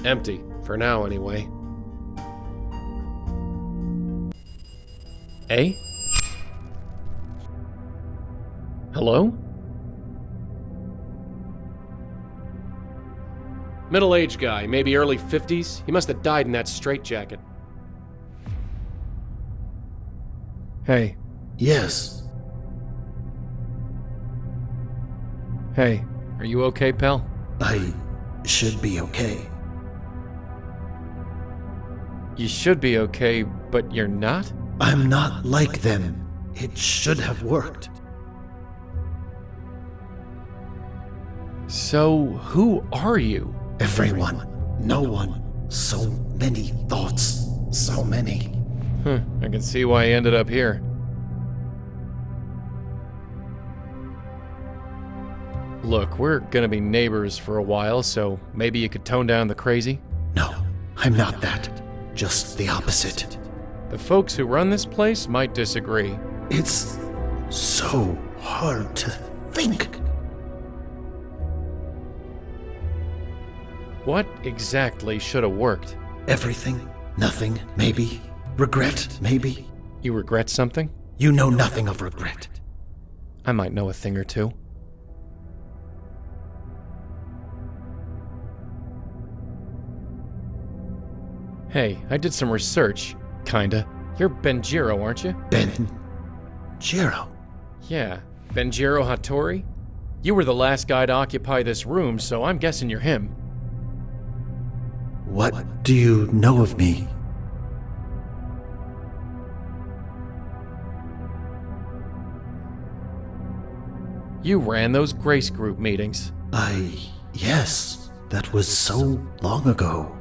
Empty, for now anyway. Eh? Hello? Middle-aged guy, maybe early 50s. He must have died in that straitjacket. Hey. Yes. Hey, are you okay, pal? I should be okay. You should be okay, but you're not? I'm not like them. It should have worked. So, who are you? Everyone. No one. So many thoughts. So many. I can see why he ended up here. Look, we're gonna be neighbors for a while, so maybe you could tone down the crazy? No, I'm not that. Just the opposite. The folks who run this place might disagree. It's so hard to think. What exactly should have worked? Everything, nothing, maybe. Regret, maybe. You regret something? You know nothing of regret. I might know a thing or two. Hey, I did some research. Kinda. You're Benjiro, aren't you? Benjiro? Yeah. Benjiro Hattori? You were the last guy to occupy this room, so I'm guessing you're him. What do you know of me? You ran those Grace Group meetings. Yes. That was so long ago.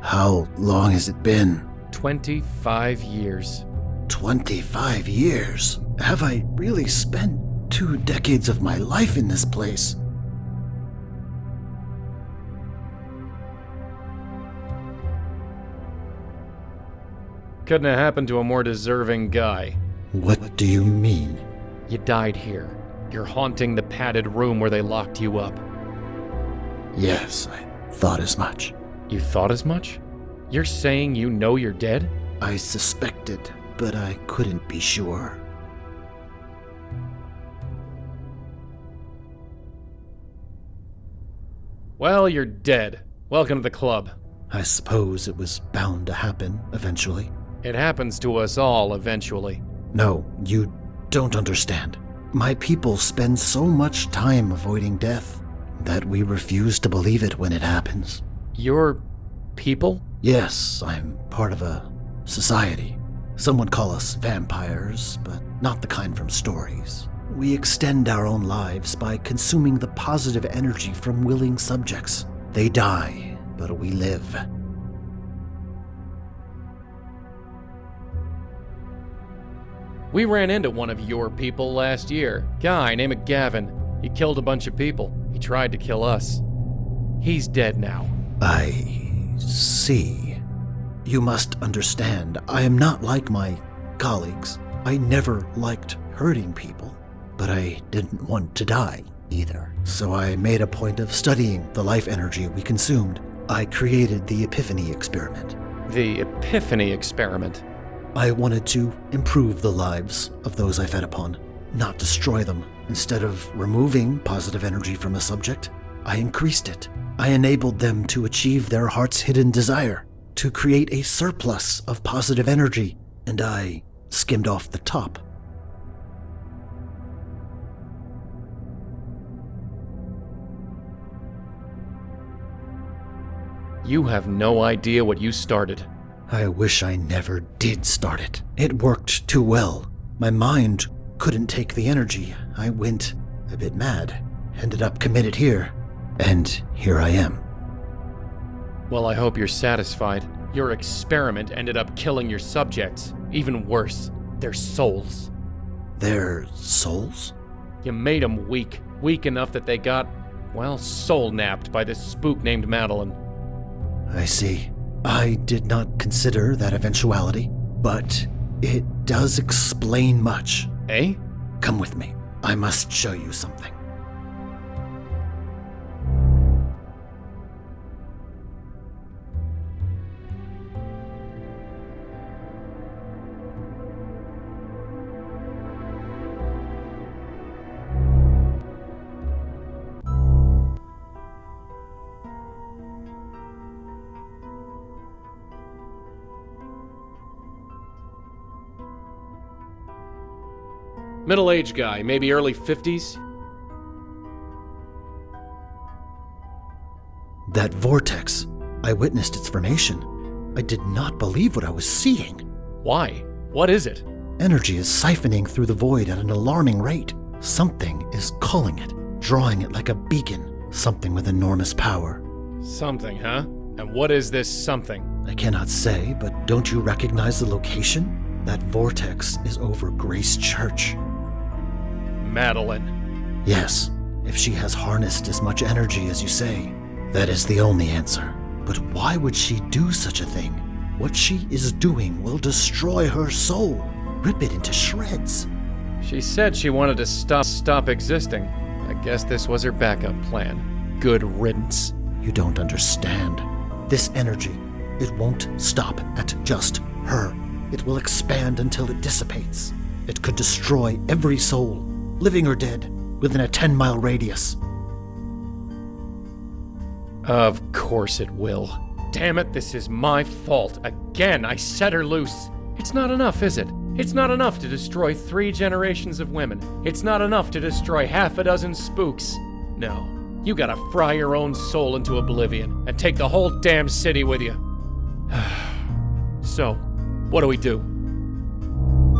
How long has it been? 25 years. 25 years? Have I really spent 2 decades of my life in this place? Couldn't have happened to a more deserving guy. What do you mean? You died here. You're haunting the padded room where they locked you up. Yes, I thought as much. You thought as much? You're saying you know you're dead? I suspected, but I couldn't be sure. Well, you're dead. Welcome to the club. I suppose it was bound to happen eventually. It happens to us all eventually. No, you don't understand. My people spend so much time avoiding death that we refuse to believe it when it happens. Your people? Yes, I'm part of a society. Some would call us vampires, but not the kind from stories. We extend our own lives by consuming the positive energy from willing subjects. They die, but we live. We ran into one of your people last year. Guy named Gavin. He killed a bunch of people. He tried to kill us. He's dead now. I see. You must understand, I am not like my colleagues. I never liked hurting people, but I didn't want to die either. So I made a point of studying the life energy we consumed. I created the Epiphany experiment. The Epiphany experiment? I wanted to improve the lives of those I fed upon, not destroy them. Instead of removing positive energy from a subject, I increased it. I enabled them to achieve their heart's hidden desire, to create a surplus of positive energy, and I skimmed off the top. You have no idea what you started. I wish I never did start it. It worked too well. My mind couldn't take the energy. I went a bit mad, ended up committed here, and here I am. Well, I hope you're satisfied. Your experiment ended up killing your subjects. Even worse, their souls. Their souls? You made them weak. Weak enough that they got, well, soul-napped by this spook named Madeline. I see. I did not consider that eventuality, but it does explain much. Eh? Come with me. I must show you something. Middle-aged guy, maybe early 50s. That vortex. I witnessed its formation. I did not believe what I was seeing. Why? What is it? Energy is siphoning through the void at an alarming rate. Something is culling it, drawing it like a beacon. Something with enormous power. Something, huh? And what is this something? I cannot say, but don't you recognize the location? That vortex is over Grace Church. Madeline. Yes, if she has harnessed as much energy as you say, that is the only answer. But why would she do such a thing? What she is doing will destroy her soul, rip it into shreds. She said she wanted to stop existing. I guess this was her backup plan. Good riddance. You don't understand. This energy, it won't stop at just her. It will expand until it dissipates. It could destroy every soul, living or dead, within a 10-mile radius. Of course it will. Damn it, this is my fault. Again, I set her loose. It's not enough, is it? It's not enough to destroy 3 generations of women. It's not enough to destroy half a dozen spooks. No, you gotta fry your own soul into oblivion and take the whole damn city with you. So, what do we do?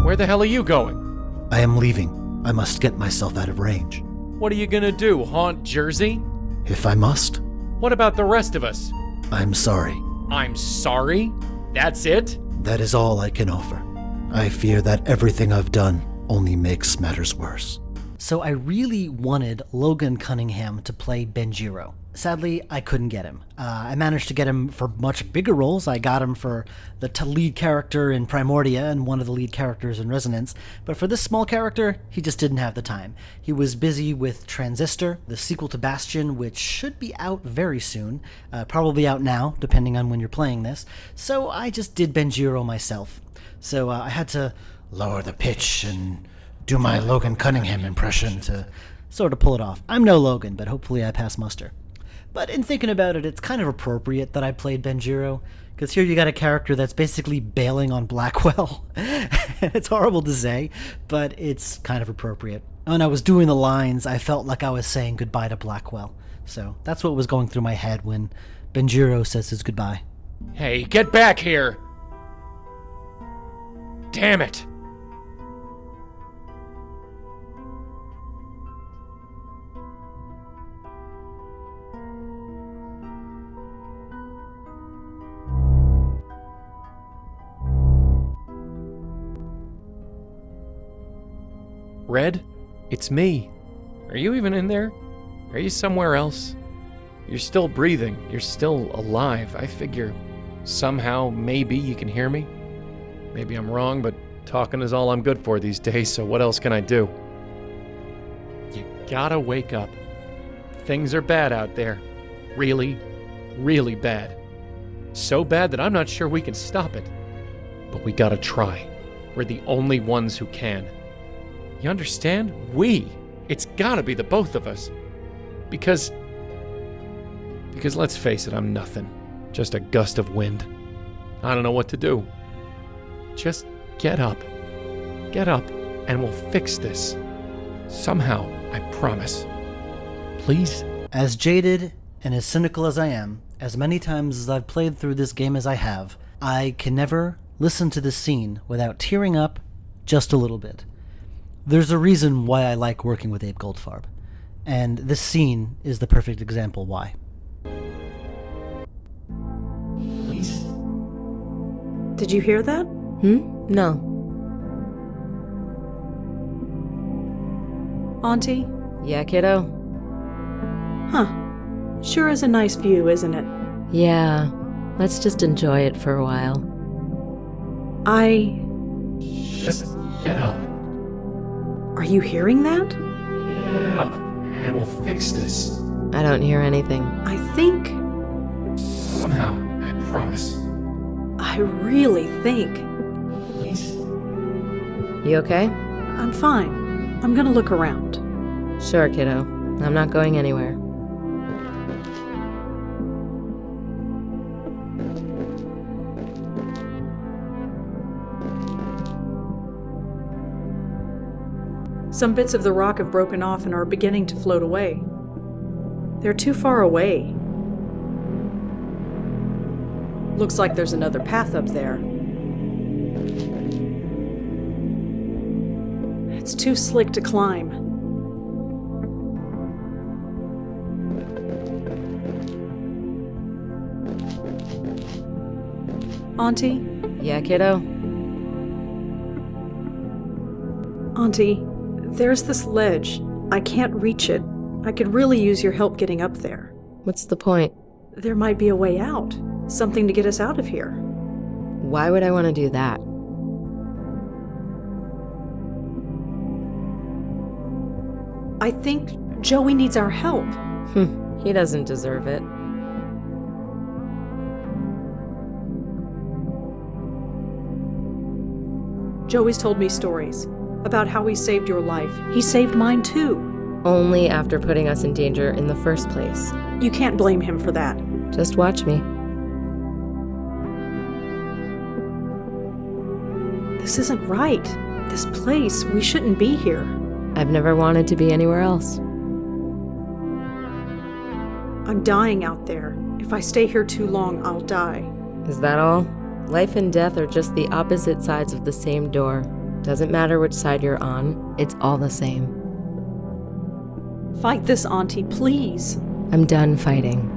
Where the hell are you going? I am leaving. I must get myself out of range. What are you gonna do, haunt Jersey? If I must. What about the rest of us? I'm sorry. I'm sorry? That's it? That is all I can offer. I fear that everything I've done only makes matters worse. So I really wanted Logan Cunningham to play Benjiro. Sadly, I couldn't get him. I managed to get him for much bigger roles. I got him for the lead character in Primordia and one of the lead characters in Resonance. But for this small character, he just didn't have the time. He was busy with Transistor, the sequel to Bastion, which should be out very soon. Probably out now, depending on when you're playing this. So I just did Benjiro myself. So I had to lower the pitch and do my Logan Cunningham impression to sort of pull it off. I'm no Logan, but hopefully I pass muster. But in thinking about it, it's kind of appropriate that I played Benjiro, because here you got a character that's basically bailing on Blackwell. It's horrible to say, but it's kind of appropriate. When I was doing the lines, I felt like I was saying goodbye to Blackwell. So that's what was going through my head when Benjiro says his goodbye. Hey, get back here! Damn it! Red? It's me. Are you even in there? Are you somewhere else? You're still breathing. You're still alive. I figure somehow, maybe you can hear me. Maybe I'm wrong, but talking is all I'm good for these days, so what else can I do? You gotta wake up. Things are bad out there. Really, really bad. So bad that I'm not sure we can stop it. But we gotta try. We're the only ones who can. You understand? It's gotta be the both of us. Because let's face it, I'm nothing. Just a gust of wind. I don't know what to do. Just get up. Get up, and we'll fix this. Somehow, I promise. Please? As jaded and as cynical as I am, as many times as I've played through this game as I have, I can never listen to this scene without tearing up just a little bit. There's a reason why I like working with Abe Goldfarb, and this scene is the perfect example why. Please? Did you hear that? No. Auntie? Yeah, kiddo? Huh. Sure is a nice view, isn't it? Yeah. Let's just enjoy it for a while. Just get up. Are you hearing that? Get up, and we'll fix this. I don't hear anything. I think... Somehow, I promise. I really think... Please? You okay? I'm fine. I'm gonna look around. Sure, kiddo. I'm not going anywhere. Some bits of the rock have broken off and are beginning to float away. They're too far away. Looks like there's another path up there. It's too slick to climb. Auntie? Yeah, kiddo? Auntie, there's this ledge. I can't reach it. I could really use your help getting up there. What's the point? There might be a way out. Something to get us out of here. Why would I want to do that? I think Joey needs our help. He doesn't deserve it. Joey's told me stories about how he saved your life. He saved mine too. Only after putting us in danger in the first place. You can't blame him for that. Just watch me. This isn't right. This place, we shouldn't be here. I've never wanted to be anywhere else. I'm dying out there. If I stay here too long, I'll die. Is that all? Life and death are just the opposite sides of the same door. Doesn't matter which side you're on, it's all the same. Fight this, Auntie, please. I'm done fighting.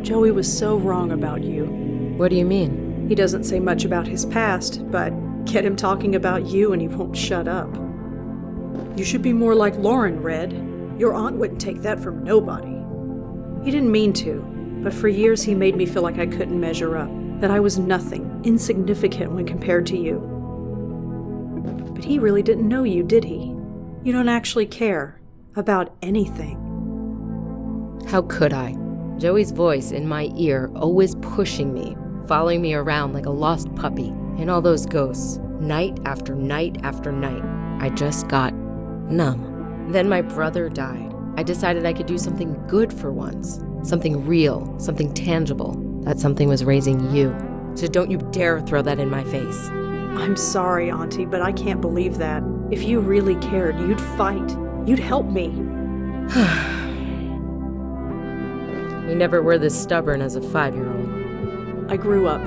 Joey was so wrong about you. What do you mean? He doesn't say much about his past, but get him talking about you and he won't shut up. You should be more like Lauren, Red. Your aunt wouldn't take that from nobody. He didn't mean to, but for years he made me feel like I couldn't measure up, that I was nothing, insignificant when compared to you. But he really didn't know you, did he? You don't actually care about anything. How could I? Joey's voice in my ear, always pushing me, following me around like a lost puppy, and all those ghosts, night after night after night. I just got numb. Then my brother died. I decided I could do something good for once. Something real, something tangible. That something was raising you. So don't you dare throw that in my face. I'm sorry, Auntie, but I can't believe that. If you really cared, you'd fight. You'd help me. You never were this stubborn as a 5-year-old. I grew up.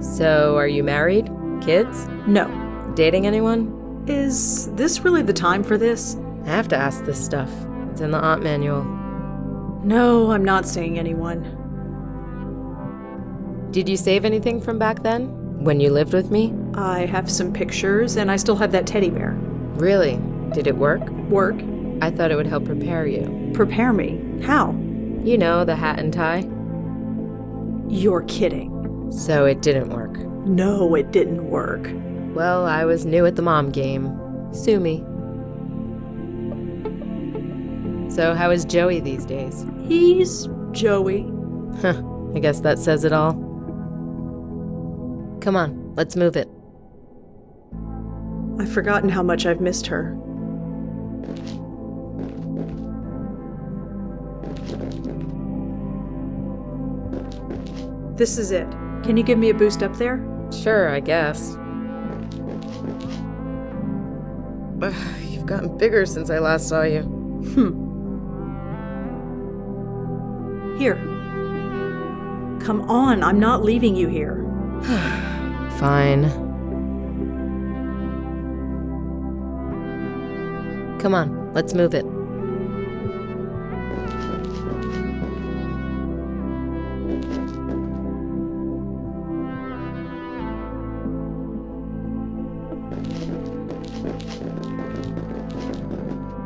So, are you married? Kids? No. Dating anyone? Is this really the time for this? I have to ask this stuff. It's in the aunt manual. No, I'm not saying anyone. Did you save anything from back then? When you lived with me? I have some pictures, and I still have that teddy bear. Really? Did it work? Work? I thought it would help prepare you. Prepare me? How? You know, the hat and tie? You're kidding. So it didn't work. No, it didn't work. Well, I was new at the mom game. Sue me. So how is Joey these days? He's Joey. I guess that says it all. Come on, let's move it. I've forgotten how much I've missed her. This is it. Can you give me a boost up there? Sure, I guess. You've gotten bigger since I last saw you. Here. Come on, I'm not leaving you here. Fine. Come on, let's move it.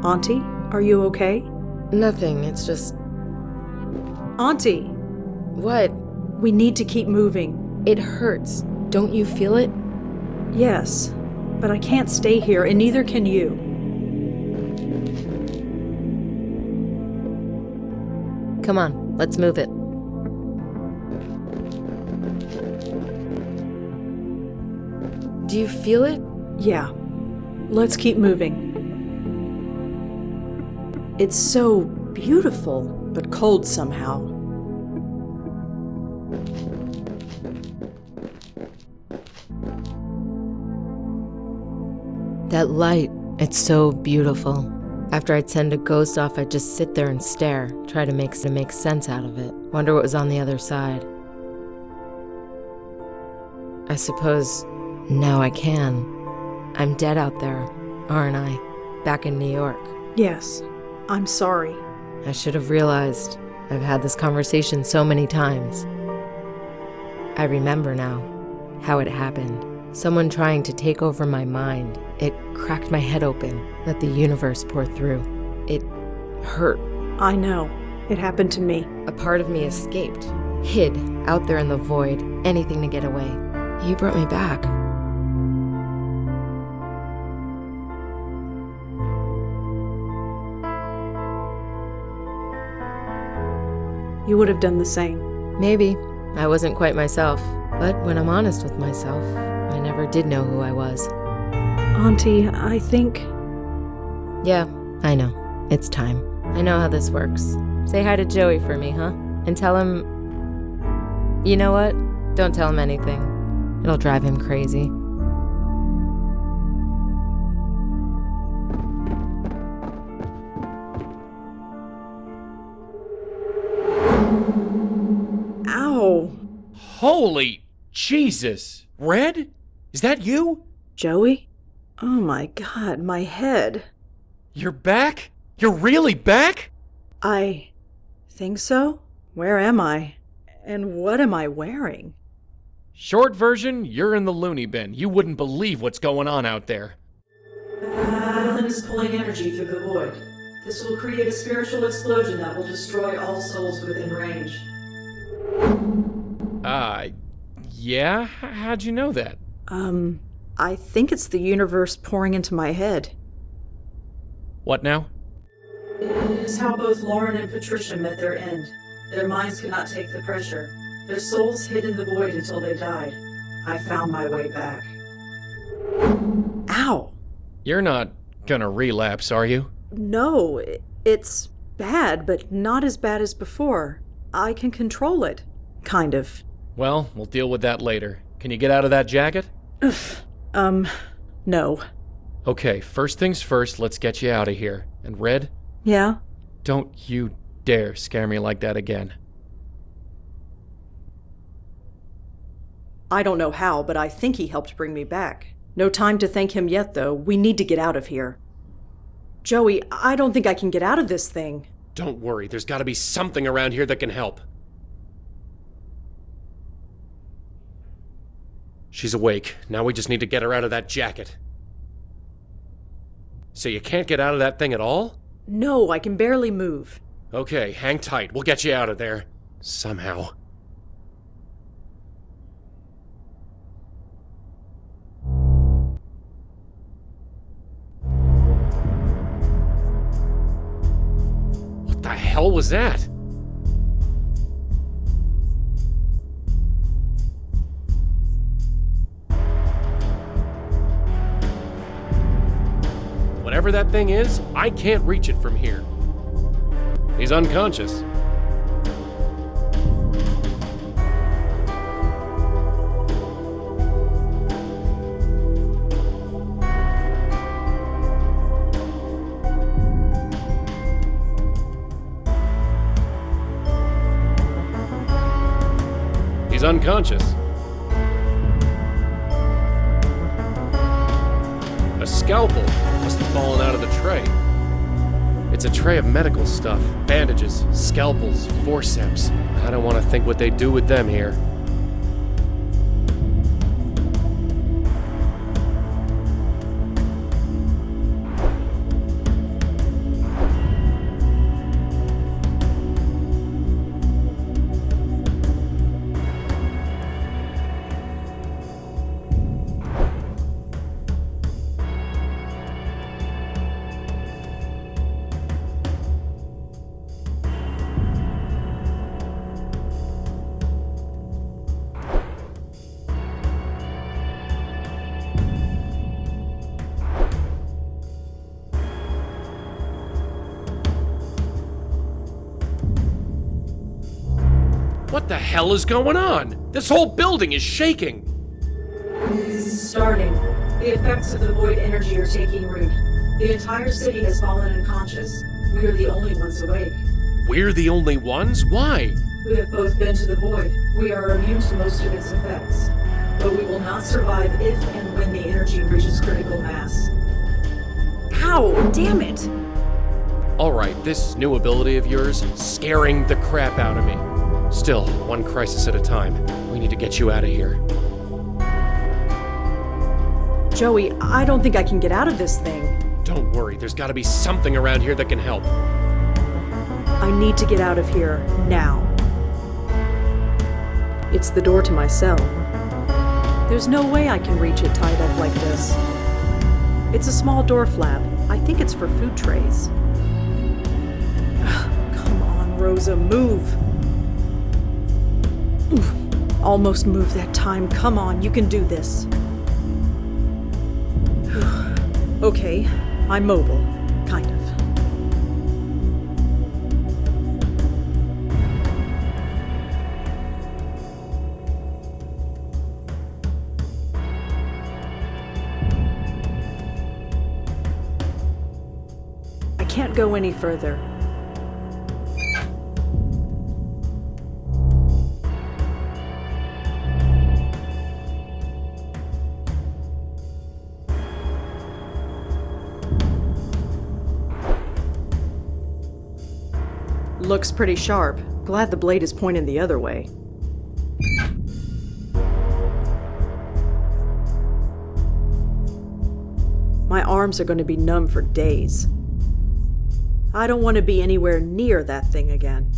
Auntie, are you okay? Nothing, it's just... Auntie! What? We need to keep moving. It hurts. Don't you feel it? Yes, but I can't stay here, and neither can you. Come on, let's move it. Do you feel it? Yeah. Let's keep moving. It's so beautiful, but cold somehow. That light, it's so beautiful. After I'd send a ghost off, I'd just sit there and stare, try to make sense out of it. Wonder what was on the other side. I suppose now I can. I'm dead out there, aren't I? Back in New York. Yes, I'm sorry. I should have realized. I've had this conversation so many times. I remember now how it happened. Someone trying to take over my mind. It cracked my head open, let the universe pour through. It hurt. I know. It happened to me. A part of me escaped, hid out there in the void, anything to get away. You brought me back. You would have done the same. Maybe. I wasn't quite myself. But when I'm honest with myself, I never did know who I was. Auntie, I think... Yeah, I know. It's time. I know how this works. Say hi to Joey for me, huh? And tell him... You know what? Don't tell him anything. It'll drive him crazy. Ow! Holy Jesus! Red? Is that you? Joey? Oh my God, my head. You're back? You're really back? I think so? Where am I? And what am I wearing? Short version, you're in the loony bin. You wouldn't believe what's going on out there. Madeline is pulling energy through the void. This will create a spiritual explosion that will destroy all souls within range. Yeah? How'd you know that? I think it's the universe pouring into my head. What now? It is how both Lauren and Patricia met their end. Their minds could not take the pressure. Their souls hid in the void until they died. I found my way back. Ow! You're not gonna relapse, are you? No, it's bad, but not as bad as before. I can control it. Kind of. Well, we'll deal with that later. Can you get out of that jacket? No. Okay, first things first, let's get you out of here. And Red, Yeah? don't you dare scare me like that again. I don't know how, but I think he helped bring me back. No time to thank him yet, though. We need to get out of here. Joey, I don't think I can get out of this thing. Don't worry, there's gotta be something around here that can help. She's awake. Now we just need to get her out of that jacket. So you can't get out of that thing at all? No, I can barely move. Okay, hang tight. We'll get you out of there. Somehow. What the hell was that? Whatever that thing is, I can't reach it from here. He's unconscious. He's unconscious. A scalpel must have fallen out of the tray. It's a tray of medical stuff. Bandages, scalpels, forceps. I don't want to think what they do with them here. What the hell is going on? This whole building is shaking! It's starting. The effects of the void energy are taking root. The entire city has fallen unconscious. We are the only ones awake. We're the only ones? Why? We have both been to the void. We are immune to most of its effects. But we will not survive if and when the energy reaches critical mass. Ow! Damn it! Alright, this new ability of yours, scaring the crap out of me. Still, one crisis at a time. We need to get you out of here. Joey, I don't think I can get out of this thing. Don't worry, there's gotta be something around here that can help. I need to get out of here, now. It's the door to my cell. There's no way I can reach it tied up like this. It's a small door flap. I think it's for food trays. Come on, Rosa, move. Oof, almost moved that time. Come on, you can do this. Okay, I'm mobile. Kind of. I can't go any further. Looks pretty sharp. Glad the blade is pointed the other way. My arms are going to be numb for days. I don't want to be anywhere near that thing again.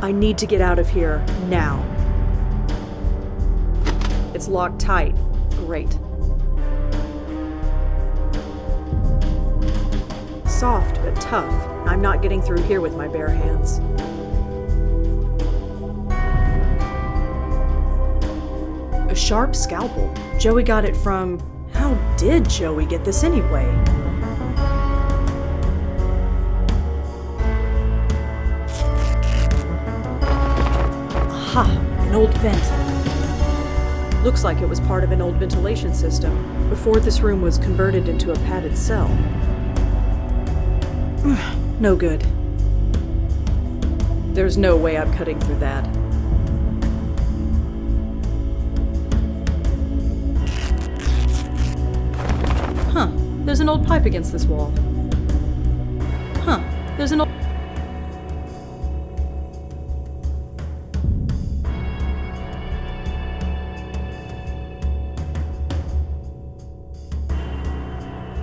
I need to get out of here now. It's locked tight. Great. Soft but tough. I'm not getting through here with my bare hands. A sharp scalpel. Joey got it from... How did Joey get this anyway? Aha! An old vent. Looks like it was part of an old ventilation system before this room was converted into a padded cell. No good. There's no way I'm cutting through that. Huh. There's an old pipe against this wall. Huh. There's an old...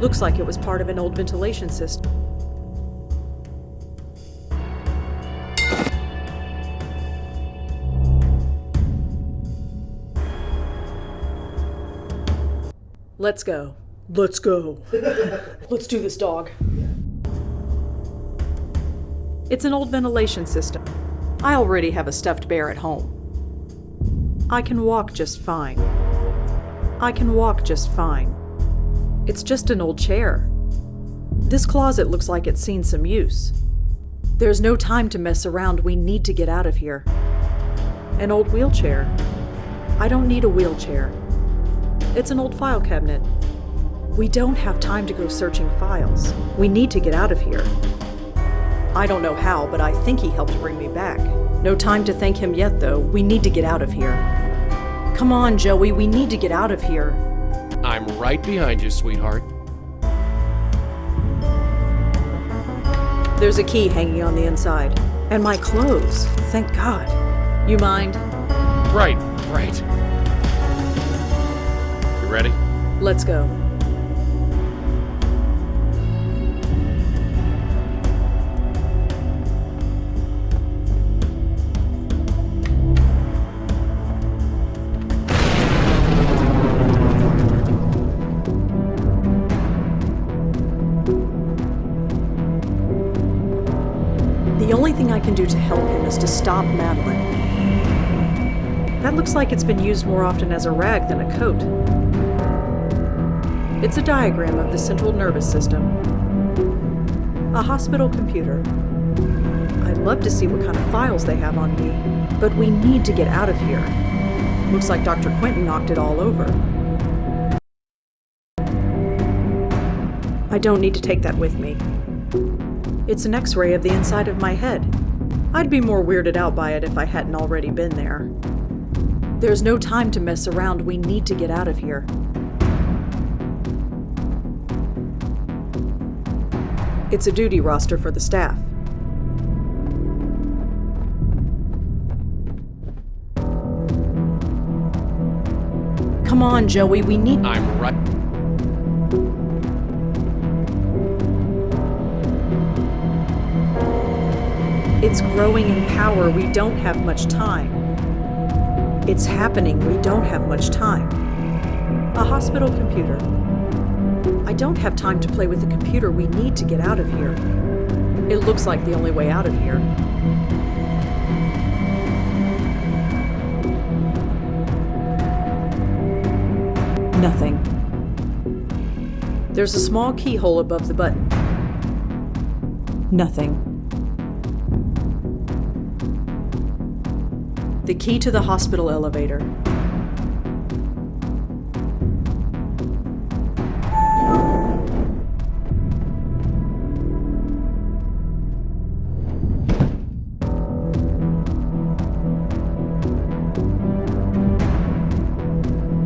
Looks like it was part of an old ventilation system. Let's go. Let's go. Let's do this, dog. It's an old ventilation system. I already have a stuffed bear at home. I can walk just fine. I can walk just fine. It's just an old chair. This closet looks like it's seen some use. There's no time to mess around. We need to get out of here. An old wheelchair. I don't need a wheelchair. It's an old file cabinet. We don't have time to go searching files. We need to get out of here. I don't know how, but I think he helped bring me back. No time to thank him yet, though. We need to get out of here. Come on, Joey, we need to get out of here. I'm right behind you, sweetheart. There's a key hanging on the inside. And my clothes. Thank God. You mind? Right. You ready? Let's go. The only thing I can do to help him is to stop Madeline. That looks like it's been used more often as a rag than a coat. It's a diagram of the central nervous system. A hospital computer. I'd love to see what kind of files they have on me, but we need to get out of here. Looks like Dr. Quentin knocked it all over. I don't need to take that with me. It's an X-ray of the inside of my head. I'd be more weirded out by it if I hadn't already been there. There's no time to mess around. We need to get out of here. It's a duty roster for the staff. Come on, Joey, we need... I'm right. It's growing in power. We don't have much time. It's happening. We don't have much time. A hospital computer. I don't have time to play with the computer. We need to get out of here. It looks like the only way out of here. Nothing. There's a small keyhole above the button. Nothing. The key to the hospital elevator.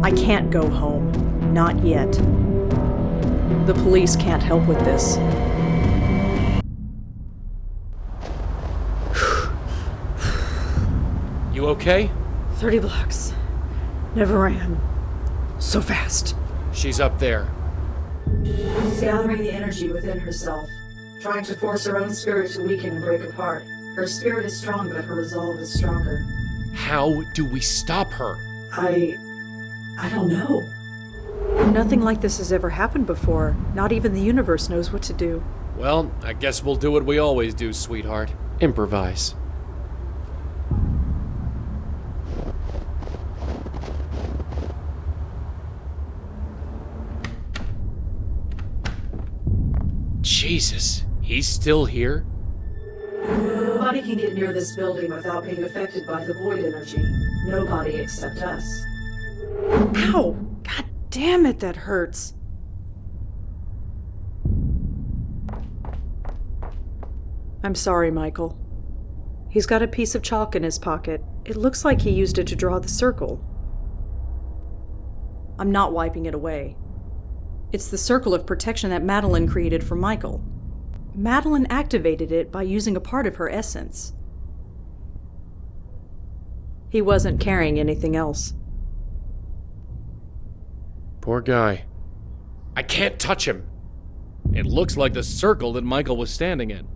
I can't go home. Not yet. The police can't help with this. You okay? 30 blocks. Never ran. So fast. She's up there. She's gathering the energy within herself, trying to force her own spirit to weaken and break apart. Her spirit is strong, but her resolve is stronger. How do we stop her? I don't know. Nothing like this has ever happened before. Not even the universe knows what to do. Well, I guess we'll do what we always do, sweetheart. Improvise. Jesus, he's still here? Nobody can get near this building without being affected by the void energy. Nobody except us. Ow! God damn it, that hurts. I'm sorry, Michael. He's got a piece of chalk in his pocket. It looks like he used it to draw the circle. I'm not wiping it away. It's the circle of protection that Madeline created for Michael. Madeline activated it by using a part of her essence. He wasn't carrying anything else. Poor guy. I can't touch him. It looks like the circle that Michael was standing in.